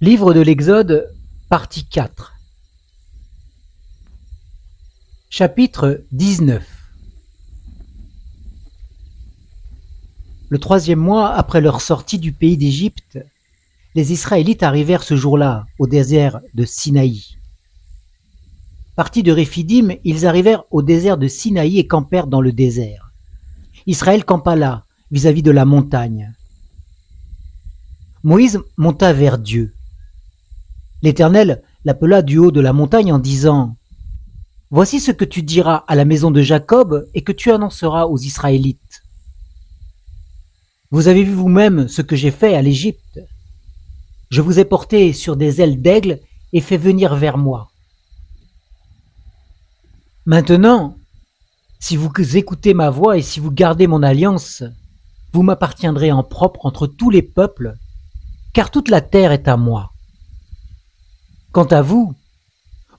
Livre de l'Exode, partie 4. Chapitre 19. Le troisième mois après leur sortie du pays d'Égypte, les Israélites arrivèrent ce jour-là au désert de Sinaï. Partis de Réphidim, ils arrivèrent au désert de Sinaï et campèrent dans le désert. Israël campa là, vis-à-vis de la montagne. Moïse monta vers Dieu. L'Éternel l'appela du haut de la montagne en disant : « Voici ce que tu diras à la maison de Jacob et que tu annonceras aux Israélites. Vous avez vu vous-même ce que j'ai fait à l'Égypte. Je vous ai porté sur des ailes d'aigle et fait venir vers moi. Maintenant, si vous écoutez ma voix et si vous gardez mon alliance, vous m'appartiendrez en propre entre tous les peuples, car toute la terre est à moi. Quant à vous,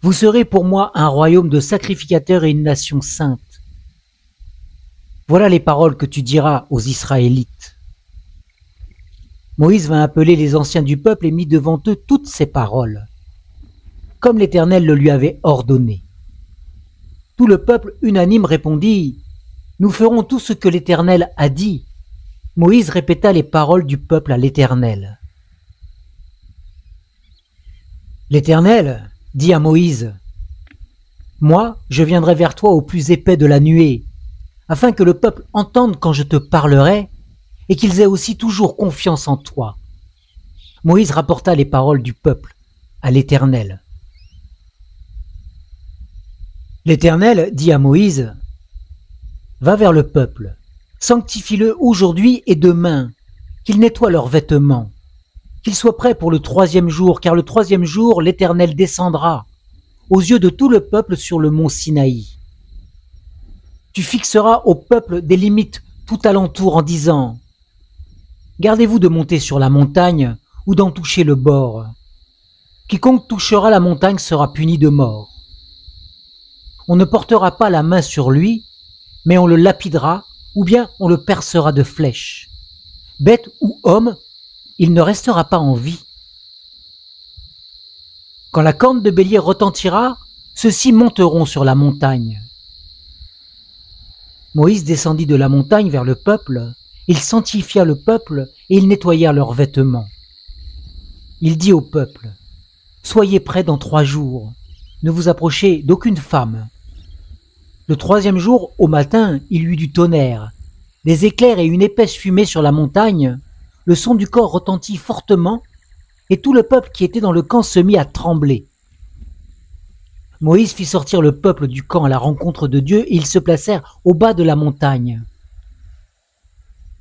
vous serez pour moi un royaume de sacrificateurs et une nation sainte. Voilà les paroles que tu diras aux Israélites. » Moïse vint appeler les anciens du peuple et mit devant eux toutes ces paroles, comme l'Éternel le lui avait ordonné. Tout le peuple unanime répondit : « Nous ferons tout ce que l'Éternel a dit. » Moïse répéta les paroles du peuple à l'Éternel. L'Éternel dit à Moïse : « Moi, je viendrai vers toi au plus épais de la nuée, afin que le peuple entende quand je te parlerai, et qu'ils aient aussi toujours confiance en toi. » Moïse rapporta les paroles du peuple à l'Éternel. L'Éternel dit à Moïse : « Va vers le peuple, sanctifie-le aujourd'hui et demain, qu'ils nettoient leurs vêtements. Qu'ils soient prêts pour le troisième jour, car le troisième jour, l'Éternel descendra aux yeux de tout le peuple sur le mont Sinaï. Tu fixeras au peuple des limites tout alentour en disant : gardez-vous de monter sur la montagne ou d'en toucher le bord. Quiconque touchera la montagne sera puni de mort. On ne portera pas la main sur lui, mais on le lapidera ou bien on le percera de flèches. Bête ou homme, il ne restera pas en vie. Quand la corne de bélier retentira, ceux-ci monteront sur la montagne. » Moïse descendit de la montagne vers le peuple, il sanctifia le peuple et ils nettoyèrent leurs vêtements. Il dit au peuple : « Soyez prêts dans 3 jours, ne vous approchez d'aucune femme. » Le troisième jour, au matin, il y eut du tonnerre, des éclairs et une épaisse fumée sur la montagne. Le son du corps retentit fortement, et tout le peuple qui était dans le camp se mit à trembler. Moïse fit sortir le peuple du camp à la rencontre de Dieu, et ils se placèrent au bas de la montagne.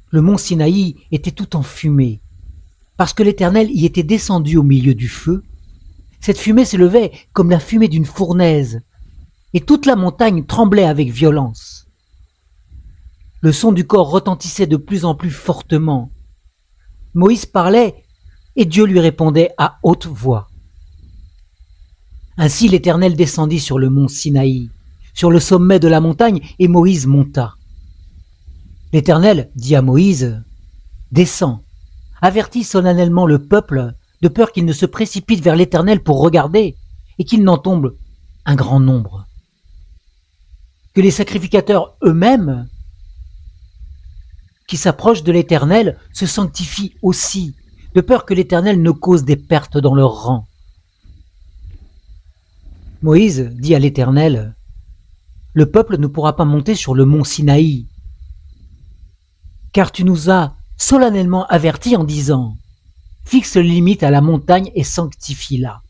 Le mont Sinaï était tout en fumée, parce que l'Éternel y était descendu au milieu du feu. Cette fumée s'élevait comme la fumée d'une fournaise, et toute la montagne tremblait avec violence. Le son du corps retentissait de plus en plus fortement. Moïse parlait, et Dieu lui répondait à haute voix. Ainsi l'Éternel descendit sur le mont Sinaï, sur le sommet de la montagne, et Moïse monta. L'Éternel dit à Moïse : « Descends, avertis solennellement le peuple, de peur qu'il ne se précipite vers l'Éternel pour regarder, et qu'il n'en tombe un grand nombre. Que les sacrificateurs eux-mêmes, qui s'approchent de l'Éternel, se sanctifient aussi, de peur que l'Éternel ne cause des pertes dans leur rang. » Moïse dit à l'Éternel : « Le peuple ne pourra pas monter sur le mont Sinaï, car tu nous as solennellement avertis en disant : fixe les limites à la montagne et sanctifie-la. »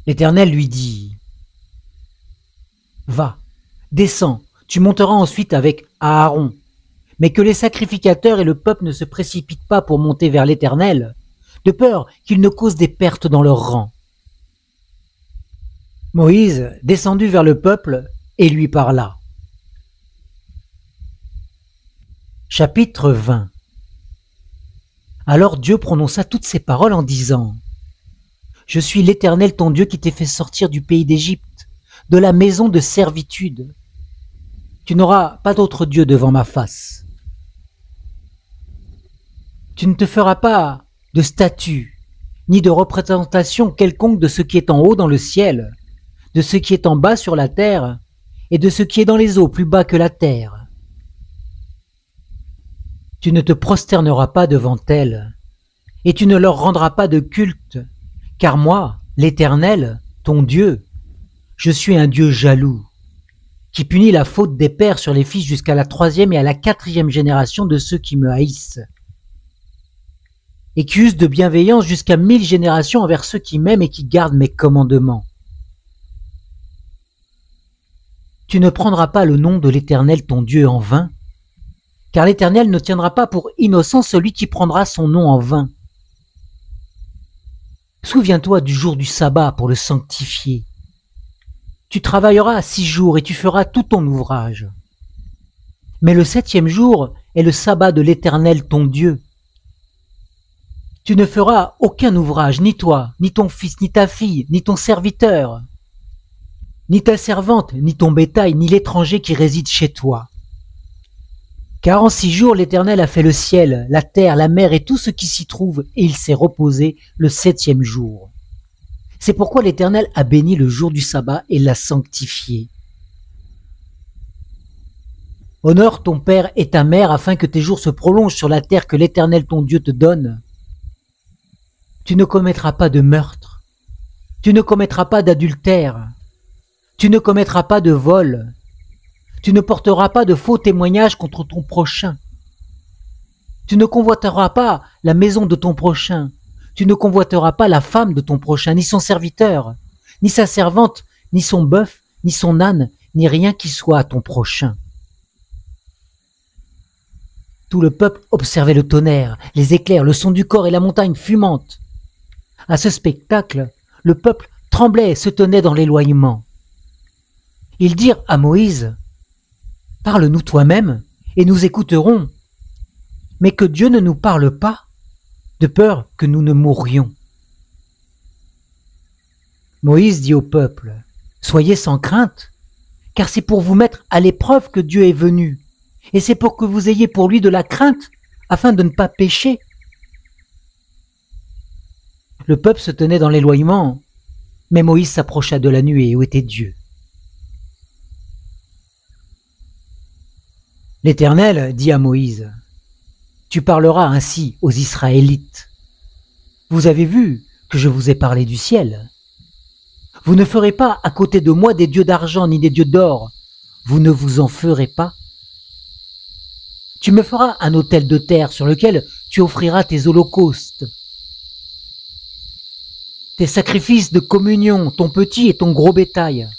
L'Éternel lui dit : « Va, descends, tu monteras ensuite avec Aaron. Mais que les sacrificateurs et le peuple ne se précipitent pas pour monter vers l'Éternel, de peur qu'ils ne causent des pertes dans leur rang. » Moïse descendit vers le peuple et lui parla. Chapitre 20. Alors Dieu prononça toutes ces paroles en disant : « Je suis l'Éternel ton Dieu qui t'ai fait sortir du pays d'Égypte, de la maison de servitude. Tu n'auras pas d'autre Dieu devant ma face. Tu ne te feras pas de statue, ni de représentation quelconque de ce qui est en haut dans le ciel, de ce qui est en bas sur la terre, et de ce qui est dans les eaux plus bas que la terre. Tu ne te prosterneras pas devant elles, et tu ne leur rendras pas de culte, car moi, l'Éternel, ton Dieu, je suis un Dieu jaloux, qui punit la faute des pères sur les fils jusqu'à la 3e et à la 4e génération de ceux qui me haïssent, et qui use de bienveillance jusqu'à 1000 générations envers ceux qui m'aiment et qui gardent mes commandements. Tu ne prendras pas le nom de l'Éternel ton Dieu en vain, car l'Éternel ne tiendra pas pour innocent celui qui prendra son nom en vain. Souviens-toi du jour du sabbat pour le sanctifier. Tu travailleras 6 jours et tu feras tout ton ouvrage. Mais le 7e jour est le sabbat de l'Éternel ton Dieu. Tu ne feras aucun ouvrage, ni toi, ni ton fils, ni ta fille, ni ton serviteur, ni ta servante, ni ton bétail, ni l'étranger qui réside chez toi. Car en 6 jours l'Éternel a fait le ciel, la terre, la mer et tout ce qui s'y trouve, et il s'est reposé le 7e jour. C'est pourquoi l'Éternel a béni le jour du sabbat et l'a sanctifié. Honore ton père et ta mère afin que tes jours se prolongent sur la terre que l'Éternel ton Dieu te donne. Tu ne commettras pas de meurtre, tu ne commettras pas d'adultère, tu ne commettras pas de vol, tu ne porteras pas de faux témoignages contre ton prochain. Tu ne convoiteras pas la maison de ton prochain, tu ne convoiteras pas la femme de ton prochain, ni son serviteur, ni sa servante, ni son bœuf, ni son âne, ni rien qui soit à ton prochain. Tout le peuple observait le tonnerre, les éclairs, le son du corps et la montagne fumante. À ce spectacle, le peuple tremblait et se tenait dans l'éloignement. Ils dirent à Moïse, « Parle-nous toi-même, et nous écouterons, mais que Dieu ne nous parle pas, de peur que nous ne mourions. » Moïse dit au peuple, « Soyez sans crainte, car c'est pour vous mettre à l'épreuve que Dieu est venu, et c'est pour que vous ayez pour lui de la crainte, afin de ne pas pécher. » Le peuple se tenait dans l'éloignement, mais Moïse s'approcha de la nuée où était Dieu. L'Éternel dit à Moïse, « Tu parleras ainsi aux Israélites. Vous avez vu que je vous ai parlé du ciel. Vous ne ferez pas à côté de moi des dieux d'argent ni des dieux d'or. Vous ne vous en ferez pas. Tu me feras un autel de terre sur lequel tu offriras tes holocaustes, tes sacrifices de communion, ton petit et ton gros bétail.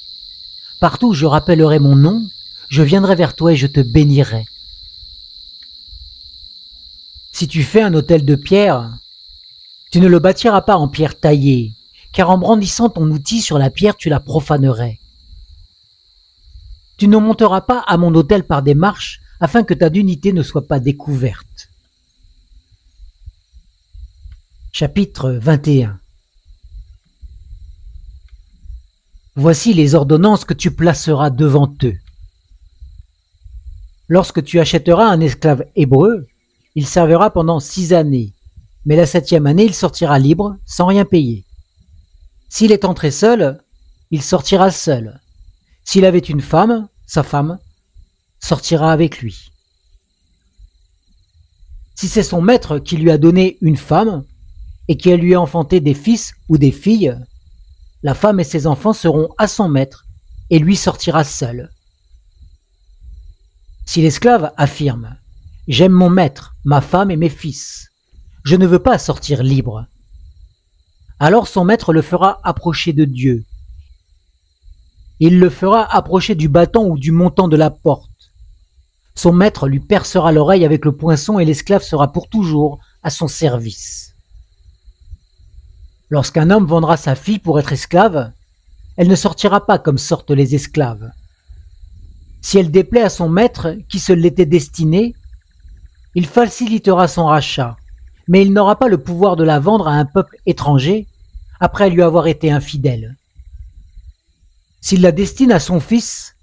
Partout où je rappellerai mon nom, je viendrai vers toi et je te bénirai. Si tu fais un autel de pierre, tu ne le bâtiras pas en pierre taillée, car en brandissant ton outil sur la pierre, tu la profanerais. Tu ne monteras pas à mon autel par des marches, afin que ta dignité ne soit pas découverte. Chapitre 21. Voici les ordonnances que tu placeras devant eux. Lorsque tu achèteras un esclave hébreu, il servira pendant 6 années, mais la 7e année, il sortira libre, sans rien payer. S'il est entré seul, il sortira seul. S'il avait une femme, sa femme sortira avec lui. Si c'est son maître qui lui a donné une femme et qui lui a enfanté des fils ou des filles, la femme et ses enfants seront à son maître et lui sortira seul. Si l'esclave affirme « J'aime mon maître, ma femme et mes fils, je ne veux pas sortir libre », alors son maître le fera approcher de Dieu. Il le fera approcher du bâton ou du montant de la porte. Son maître lui percera l'oreille avec le poinçon et l'esclave sera pour toujours à son service. Lorsqu'un homme vendra sa fille pour être esclave, elle ne sortira pas comme sortent les esclaves. Si elle déplaît à son maître qui se l'était destiné, il facilitera son rachat, mais il n'aura pas le pouvoir de la vendre à un peuple étranger après lui avoir été infidèle. S'il la destine à son fils,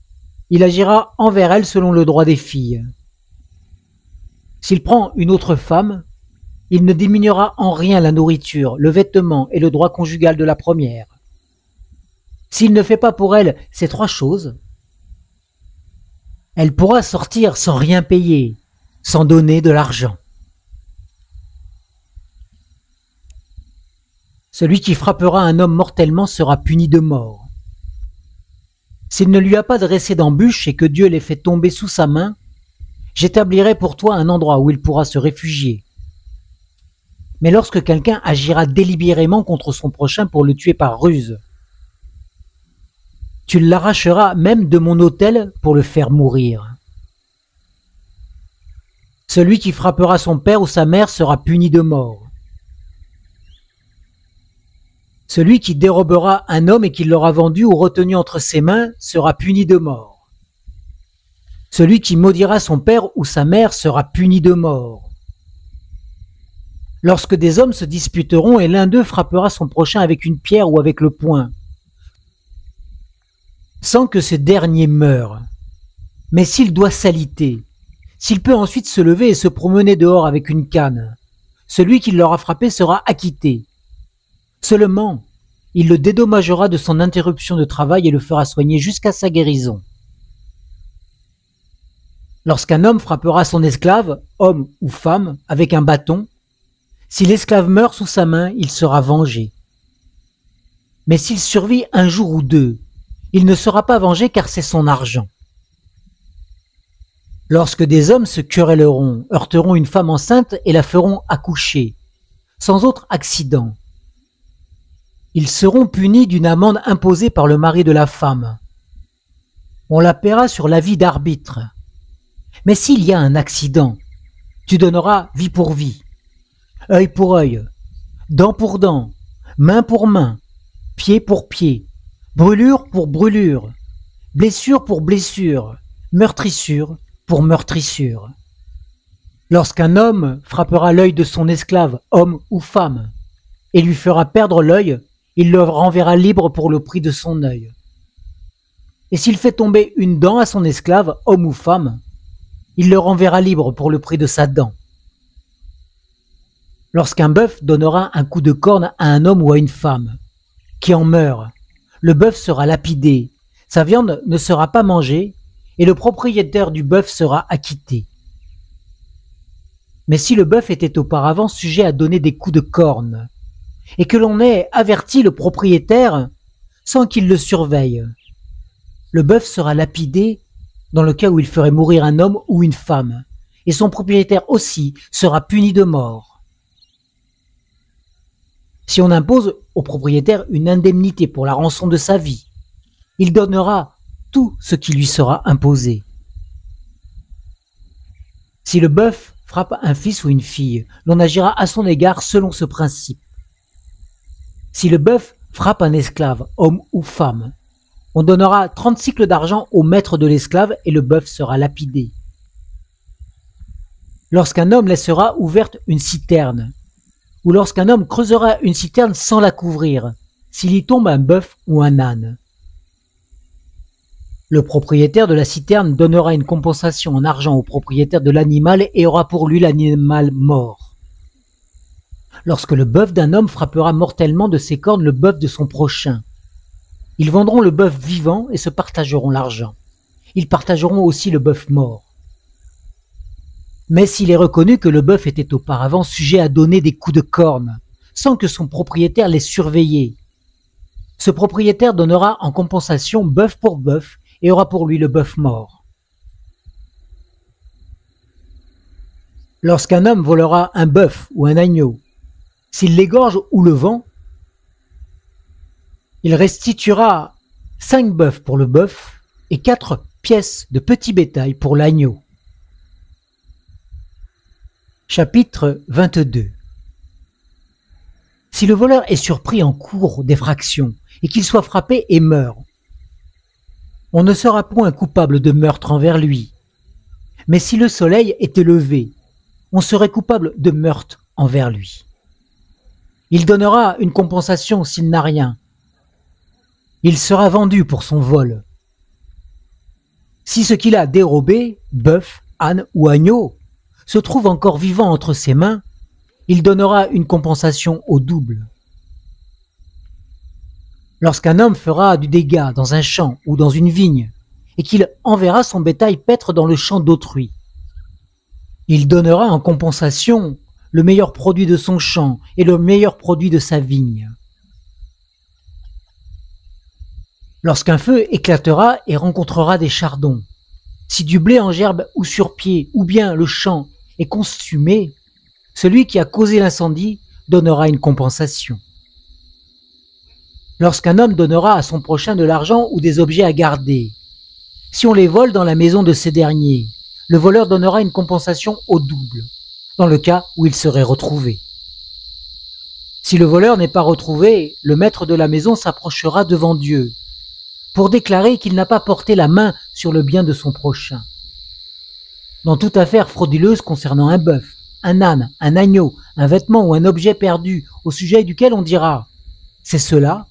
il agira envers elle selon le droit des filles. S'il prend une autre femme, il ne diminuera en rien la nourriture, le vêtement et le droit conjugal de la première. S'il ne fait pas pour elle ces trois choses, elle pourra sortir sans rien payer, sans donner de l'argent. Celui qui frappera un homme mortellement sera puni de mort. S'il ne lui a pas dressé d'embûche et que Dieu l'ait fait tomber sous sa main, j'établirai pour toi un endroit où il pourra se réfugier. Mais lorsque quelqu'un agira délibérément contre son prochain pour le tuer par ruse, tu l'arracheras même de mon autel pour le faire mourir. Celui qui frappera son père ou sa mère sera puni de mort. Celui qui dérobera un homme et qui l'aura vendu ou retenu entre ses mains sera puni de mort. Celui qui maudira son père ou sa mère sera puni de mort. Lorsque des hommes se disputeront et l'un d'eux frappera son prochain avec une pierre ou avec le poing, sans que ce dernier meure, mais s'il doit s'aliter, s'il peut ensuite se lever et se promener dehors avec une canne, celui qui l'aura frappé sera acquitté. Seulement, il le dédommagera de son interruption de travail et le fera soigner jusqu'à sa guérison. Lorsqu'un homme frappera son esclave, homme ou femme, avec un bâton, si l'esclave meurt sous sa main, il sera vengé. Mais s'il survit un jour ou deux, il ne sera pas vengé car c'est son argent. Lorsque des hommes se querelleront, heurteront une femme enceinte et la feront accoucher, sans autre accident, ils seront punis d'une amende imposée par le mari de la femme. On la paiera sur l'avis d'arbitre. Mais s'il y a un accident, tu donneras vie pour vie, œil pour œil, dent pour dent, main pour main, pied pour pied, brûlure pour brûlure, blessure pour blessure, meurtrissure pour meurtrissure. Lorsqu'un homme frappera l'œil de son esclave, homme ou femme, et lui fera perdre l'œil, il le renverra libre pour le prix de son œil. Et s'il fait tomber une dent à son esclave, homme ou femme, il le renverra libre pour le prix de sa dent. Lorsqu'un bœuf donnera un coup de corne à un homme ou à une femme, qui en meurt, le bœuf sera lapidé, sa viande ne sera pas mangée, et le propriétaire du bœuf sera acquitté. Mais si le bœuf était auparavant sujet à donner des coups de corne, et que l'on ait averti le propriétaire sans qu'il le surveille, le bœuf sera lapidé dans le cas où il ferait mourir un homme ou une femme, et son propriétaire aussi sera puni de mort. Si on impose au propriétaire une indemnité pour la rançon de sa vie, il donnera tout ce qui lui sera imposé. Si le bœuf frappe un fils ou une fille, l'on agira à son égard selon ce principe. Si le bœuf frappe un esclave, homme ou femme, on donnera 30 cycles d'argent au maître de l'esclave et le bœuf sera lapidé. Lorsqu'un homme laissera ouverte une citerne, ou lorsqu'un homme creusera une citerne sans la couvrir, s'il y tombe un bœuf ou un âne, le propriétaire de la citerne donnera une compensation en argent au propriétaire de l'animal et aura pour lui l'animal mort. Lorsque le bœuf d'un homme frappera mortellement de ses cornes le bœuf de son prochain, ils vendront le bœuf vivant et se partageront l'argent. Ils partageront aussi le bœuf mort. Mais s'il est reconnu que le bœuf était auparavant sujet à donner des coups de corne, sans que son propriétaire l'ait surveillé, ce propriétaire donnera en compensation bœuf pour bœuf et aura pour lui le bœuf mort. Lorsqu'un homme volera un bœuf ou un agneau, s'il l'égorge ou le vend, il restituera 5 bœufs pour le bœuf et 4 pièces de petit bétail pour l'agneau. Chapitre 22. Si le voleur est surpris en cours d'effraction et qu'il soit frappé et meurt, on ne sera point coupable de meurtre envers lui. Mais si le soleil était levé, on serait coupable de meurtre envers lui. Il donnera une compensation s'il n'a rien. Il sera vendu pour son vol. Si ce qu'il a dérobé, bœuf, âne ou agneau, se trouve encore vivant entre ses mains, il donnera une compensation au double. Lorsqu'un homme fera du dégât dans un champ ou dans une vigne, et qu'il enverra son bétail paître dans le champ d'autrui, il donnera en compensation le meilleur produit de son champ et le meilleur produit de sa vigne. Lorsqu'un feu éclatera et rencontrera des chardons, si du blé en gerbe ou sur pied, ou bien le champ est consumé, celui qui a causé l'incendie donnera une compensation. Lorsqu'un homme donnera à son prochain de l'argent ou des objets à garder, si on les vole dans la maison de ces derniers, le voleur donnera une compensation au double, dans le cas où il serait retrouvé. Si le voleur n'est pas retrouvé, le maître de la maison s'approchera devant Dieu pour déclarer qu'il n'a pas porté la main sur le bien de son prochain. Dans toute affaire frauduleuse concernant un bœuf, un âne, un agneau, un vêtement ou un objet perdu au sujet duquel on dira « c'est cela »,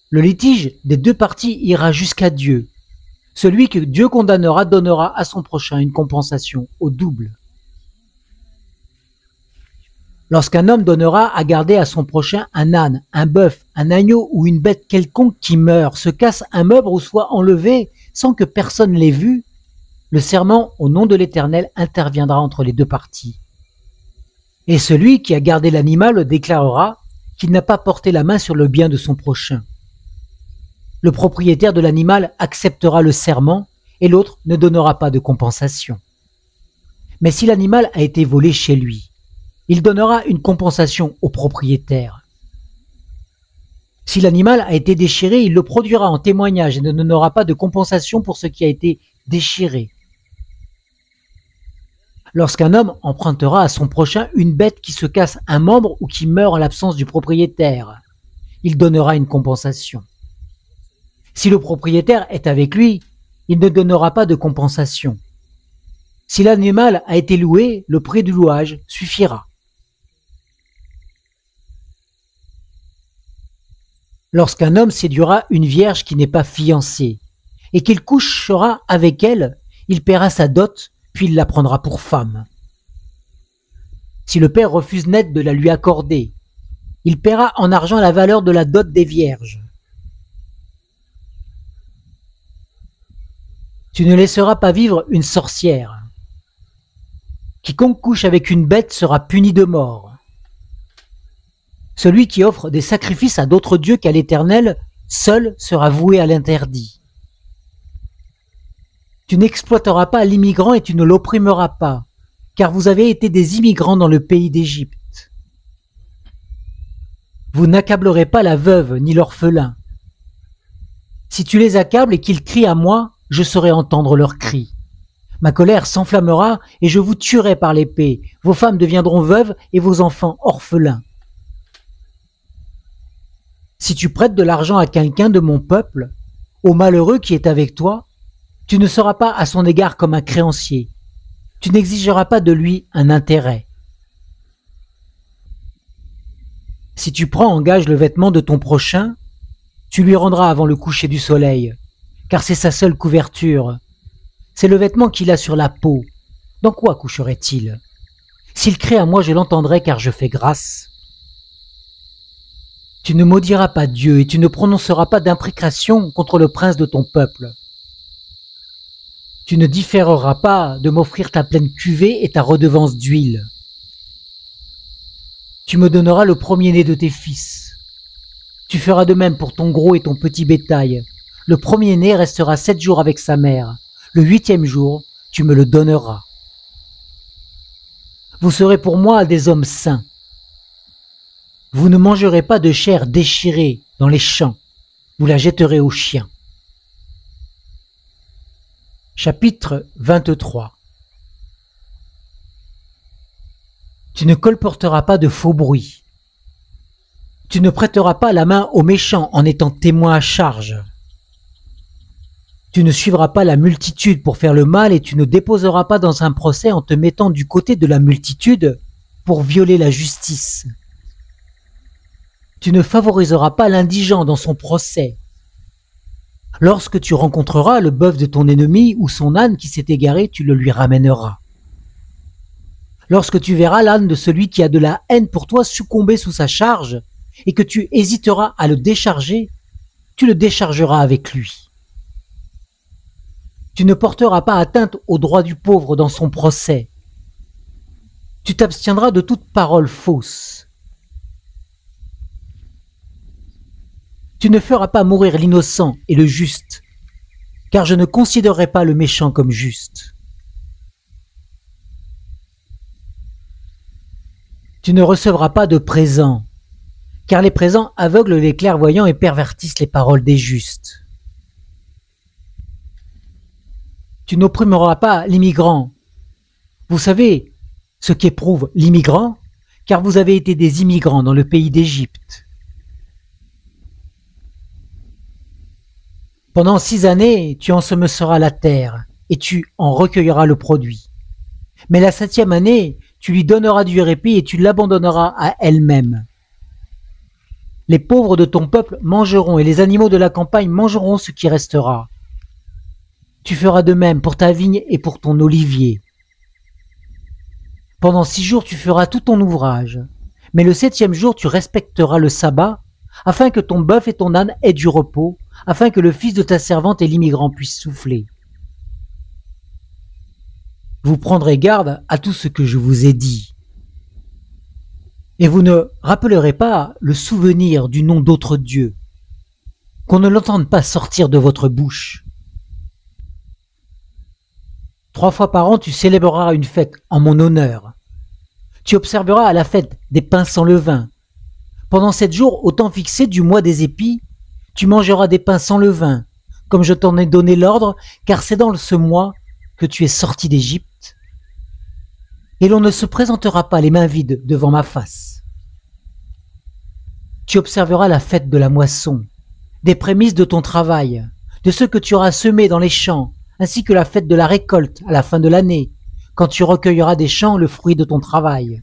le litige des deux parties ira jusqu'à Dieu. Celui que Dieu condamnera donnera à son prochain une compensation au double. Lorsqu'un homme donnera à garder à son prochain un âne, un bœuf, un agneau ou une bête quelconque qui meurt, se casse un meuble ou soit enlevé sans que personne l'ait vu, le serment au nom de l'Éternel interviendra entre les deux parties. Et celui qui a gardé l'animal déclarera qu'il n'a pas porté la main sur le bien de son prochain. Le propriétaire de l'animal acceptera le serment et l'autre ne donnera pas de compensation. Mais si l'animal a été volé chez lui, il donnera une compensation au propriétaire. Si l'animal a été déchiré, il le produira en témoignage et ne donnera pas de compensation pour ce qui a été déchiré. Lorsqu'un homme empruntera à son prochain une bête qui se casse un membre ou qui meurt en l'absence du propriétaire, il donnera une compensation. Si le propriétaire est avec lui, il ne donnera pas de compensation. Si l'animal a été loué, le prix du louage suffira. Lorsqu'un homme séduira une vierge qui n'est pas fiancée, et qu'il couchera avec elle, il paiera sa dot, puis il la prendra pour femme. Si le père refuse net de la lui accorder, il paiera en argent la valeur de la dot des vierges. Tu ne laisseras pas vivre une sorcière. Quiconque couche avec une bête sera puni de mort. Celui qui offre des sacrifices à d'autres dieux qu'à l'Éternel, seul sera voué à l'interdit. Tu n'exploiteras pas l'immigrant et tu ne l'opprimeras pas, car vous avez été des immigrants dans le pays d'Égypte. Vous n'accablerez pas la veuve ni l'orphelin. Si tu les accables et qu'ils crient à moi, je saurai entendre leurs cris. Ma colère s'enflammera et je vous tuerai par l'épée. Vos femmes deviendront veuves et vos enfants orphelins. Si tu prêtes de l'argent à quelqu'un de mon peuple, au malheureux qui est avec toi, tu ne seras pas à son égard comme un créancier. Tu n'exigeras pas de lui un intérêt. Si tu prends en gage le vêtement de ton prochain, tu lui rendras avant le coucher du soleil, car c'est sa seule couverture. C'est le vêtement qu'il a sur la peau. Dans quoi coucherait-il? S'il crie à moi, je l'entendrai, car je fais grâce. Tu ne maudiras pas Dieu et tu ne prononceras pas d'imprécation contre le prince de ton peuple. Tu ne différeras pas de m'offrir ta pleine cuvée et ta redevance d'huile. Tu me donneras le premier-né de tes fils. Tu feras de même pour ton gros et ton petit bétail. Le premier-né restera 7 jours avec sa mère. Le 8e jour, tu me le donneras. Vous serez pour moi des hommes saints. Vous ne mangerez pas de chair déchirée dans les champs, vous la jetterez aux chiens. Chapitre 23. Tu ne colporteras pas de faux bruits. Tu ne prêteras pas la main aux méchants en étant témoin à charge. Tu ne suivras pas la multitude pour faire le mal et tu ne déposeras pas dans un procès en te mettant du côté de la multitude pour violer la justice. Tu ne favoriseras pas l'indigent dans son procès. Lorsque tu rencontreras le bœuf de ton ennemi ou son âne qui s'est égaré, tu le lui ramèneras. Lorsque tu verras l'âne de celui qui a de la haine pour toi succomber sous sa charge, et que tu hésiteras à le décharger, tu le déchargeras avec lui. Tu ne porteras pas atteinte aux droits du pauvre dans son procès. Tu t'abstiendras de toute parole fausse. Tu ne feras pas mourir l'innocent et le juste, car je ne considérerai pas le méchant comme juste. Tu ne recevras pas de présents, car les présents aveuglent les clairvoyants et pervertissent les paroles des justes. Tu n'opprimeras pas l'immigrant. Vous savez ce qu'éprouve l'immigrant, car vous avez été des immigrants dans le pays d'Égypte. Pendant 6 années, tu ensemenceras la terre, et tu en recueilleras le produit. Mais la 7e année, tu lui donneras du répit et tu l'abandonneras à elle-même. Les pauvres de ton peuple mangeront et les animaux de la campagne mangeront ce qui restera. Tu feras de même pour ta vigne et pour ton olivier. Pendant 6 jours tu feras tout ton ouvrage, mais le 7e jour tu respecteras le sabbat, afin que ton bœuf et ton âne aient du repos, afin que le fils de ta servante et l'immigrant puissent souffler. Vous prendrez garde à tout ce que je vous ai dit. Et vous ne rappellerez pas le souvenir du nom d'autres dieux, qu'on ne l'entende pas sortir de votre bouche. 3 fois par an, tu célébreras une fête en mon honneur. Tu observeras la fête des pains sans levain. Pendant 7 jours, au temps fixé du mois des épis, tu mangeras des pains sans levain, comme je t'en ai donné l'ordre, car c'est dans ce mois que tu es sorti d'Égypte. Et l'on ne se présentera pas les mains vides devant ma face. Tu observeras la fête de la moisson, des prémices de ton travail, de ce que tu auras semé dans les champs, ainsi que la fête de la récolte à la fin de l'année, quand tu recueilleras des champs le fruit de ton travail.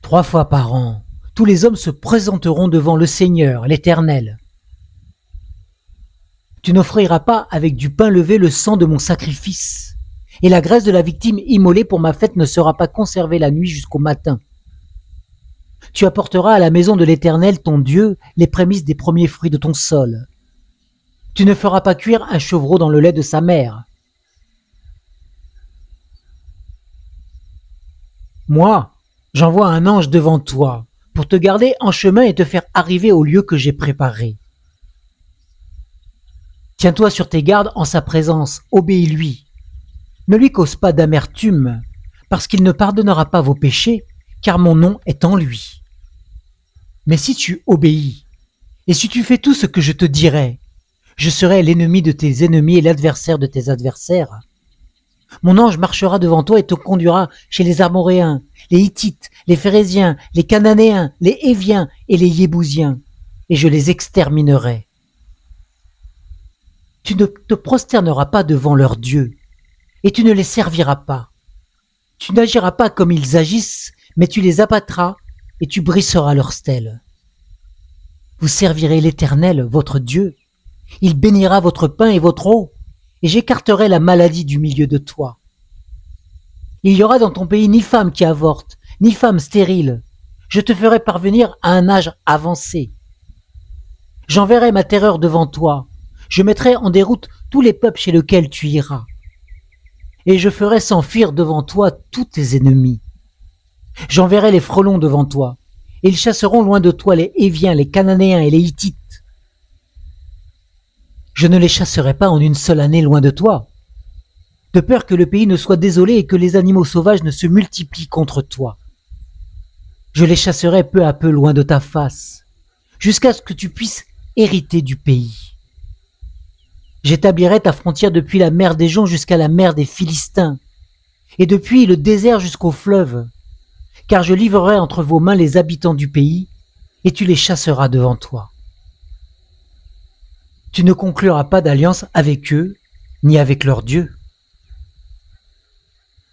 3 fois par an, tous les hommes se présenteront devant le Seigneur, l'Éternel. Tu n'offriras pas avec du pain levé le sang de mon sacrifice, et la graisse de la victime immolée pour ma fête ne sera pas conservée la nuit jusqu'au matin. Tu apporteras à la maison de l'Éternel, ton Dieu, les prémices des premiers fruits de ton sol. Tu ne feras pas cuire un chevreau dans le lait de sa mère. Moi, j'envoie un ange devant toi, pour te garder en chemin et te faire arriver au lieu que j'ai préparé. Tiens-toi sur tes gardes en sa présence, obéis-lui. Ne lui cause pas d'amertume, parce qu'il ne pardonnera pas vos péchés, car mon nom est en lui. Mais si tu obéis, et si tu fais tout ce que je te dirai, je serai l'ennemi de tes ennemis et l'adversaire de tes adversaires. Mon ange marchera devant toi et te conduira chez les Amoréens, les Hittites, les Phéréziens, les Cananéens, les Héviens et les Yébousiens, et je les exterminerai. Tu ne te prosterneras pas devant leurs dieux, et tu ne les serviras pas. Tu n'agiras pas comme ils agissent, mais tu les abattras et tu briseras leurs stèles. Vous servirez l'Éternel, votre Dieu. Il bénira votre pain et votre eau, et j'écarterai la maladie du milieu de toi. Il y aura dans ton pays ni femme qui avorte, ni femme stérile. Je te ferai parvenir à un âge avancé. J'enverrai ma terreur devant toi. Je mettrai en déroute tous les peuples chez lesquels tu iras. Et je ferai s'enfuir devant toi tous tes ennemis. J'enverrai les frelons devant toi, et ils chasseront loin de toi les Héviens, les Cananéens et les Hittites. Je ne les chasserai pas en une seule année loin de toi, de peur que le pays ne soit désolé et que les animaux sauvages ne se multiplient contre toi. Je les chasserai peu à peu loin de ta face, jusqu'à ce que tu puisses hériter du pays. J'établirai ta frontière depuis la mer des Joncs jusqu'à la mer des Philistins, et depuis le désert jusqu'au fleuve, car je livrerai entre vos mains les habitants du pays, et tu les chasseras devant toi. Tu ne concluras pas d'alliance avec eux, ni avec leurs dieux.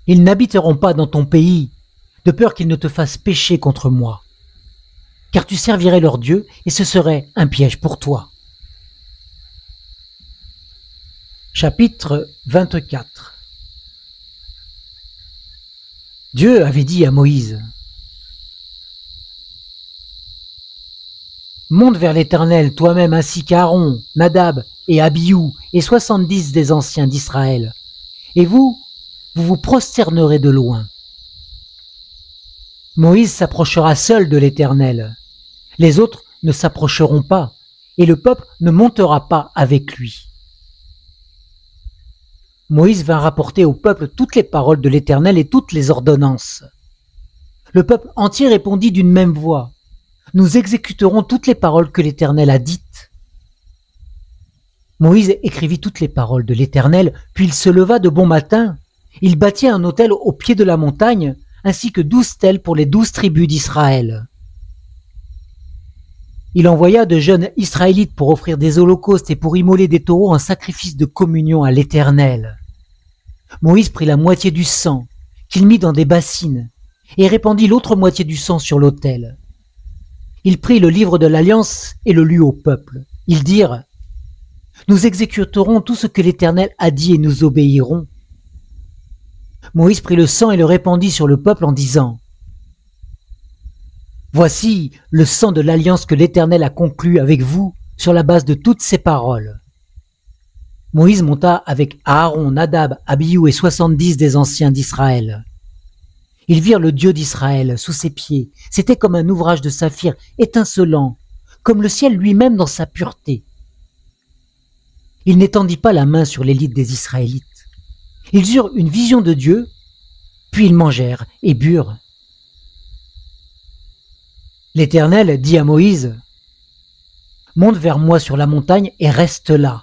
Ils n'habiteront pas dans ton pays, de peur qu'ils ne te fassent pécher contre moi, car tu servirais leurs dieux, et ce serait un piège pour toi. Chapitre 24. Dieu avait dit à Moïse: « Monte vers l'Éternel, toi-même ainsi qu'Aaron, Nadab et Abihu et 70 des anciens d'Israël. Et vous, vous vous prosternerez de loin. » Moïse s'approchera seul de l'Éternel. Les autres ne s'approcheront pas, et le peuple ne montera pas avec lui. Moïse vint rapporter au peuple toutes les paroles de l'Éternel et toutes les ordonnances. Le peuple entier répondit d'une même voix: « Nous exécuterons toutes les paroles que l'Éternel a dites. » Moïse écrivit toutes les paroles de l'Éternel, puis il se leva de bon matin. Il bâtit un autel au pied de la montagne, ainsi que 12 stèles pour les 12 tribus d'Israël. Il envoya de jeunes Israélites pour offrir des holocaustes et pour immoler des taureaux en sacrifice de communion à l'Éternel. Moïse prit la moitié du sang, qu'il mit dans des bassines, et répandit l'autre moitié du sang sur l'autel. Il prit le livre de l'Alliance et le lut au peuple. Ils dirent: « Nous exécuterons tout ce que l'Éternel a dit et nous obéirons. » Moïse prit le sang et le répandit sur le peuple en disant: « Voici le sang de l'alliance que l'Éternel a conclue avec vous sur la base de toutes ces paroles. » Moïse monta avec Aaron, Nadab, Abihu et 70 des anciens d'Israël. Ils virent le Dieu d'Israël sous ses pieds. C'était comme un ouvrage de saphir étincelant, comme le ciel lui-même dans sa pureté. Il n'étendit pas la main sur l'élite des Israélites. Ils eurent une vision de Dieu, puis ils mangèrent et burent. L'Éternel dit à Moïse: « Monte vers moi sur la montagne et reste là.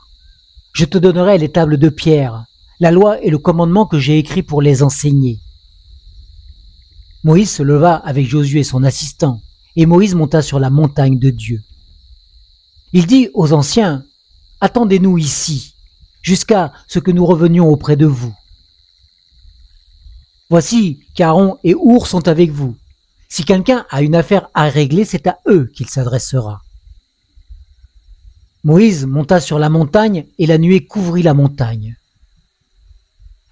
Je te donnerai les tables de pierre, la loi et le commandement que j'ai écrits pour les enseigner. » Moïse se leva avec Josué son assistant, et Moïse monta sur la montagne de Dieu. Il dit aux anciens: « Attendez-nous ici, jusqu'à ce que nous revenions auprès de vous. Voici qu'Aaron et Our sont avec vous. Si quelqu'un a une affaire à régler, c'est à eux qu'il s'adressera. » Moïse monta sur la montagne et la nuée couvrit la montagne.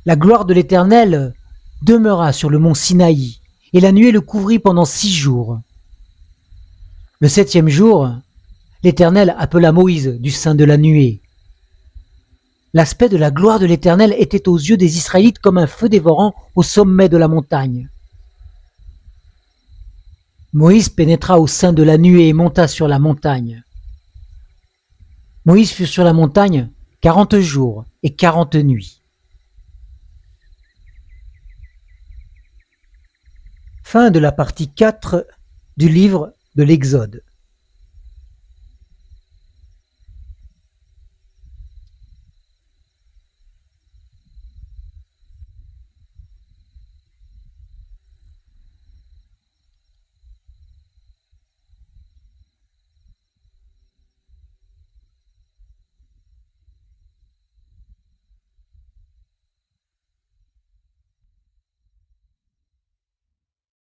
La gloire de l'Éternel demeura sur le mont Sinaï, et la nuée le couvrit pendant 6 jours. Le 7e jour, l'Éternel appela Moïse du sein de la nuée. L'aspect de la gloire de l'Éternel était aux yeux des Israélites comme un feu dévorant au sommet de la montagne. Moïse pénétra au sein de la nuée et monta sur la montagne. Moïse fut sur la montagne 40 jours et 40 nuits. Fin de la partie 4 du livre de l'Exode.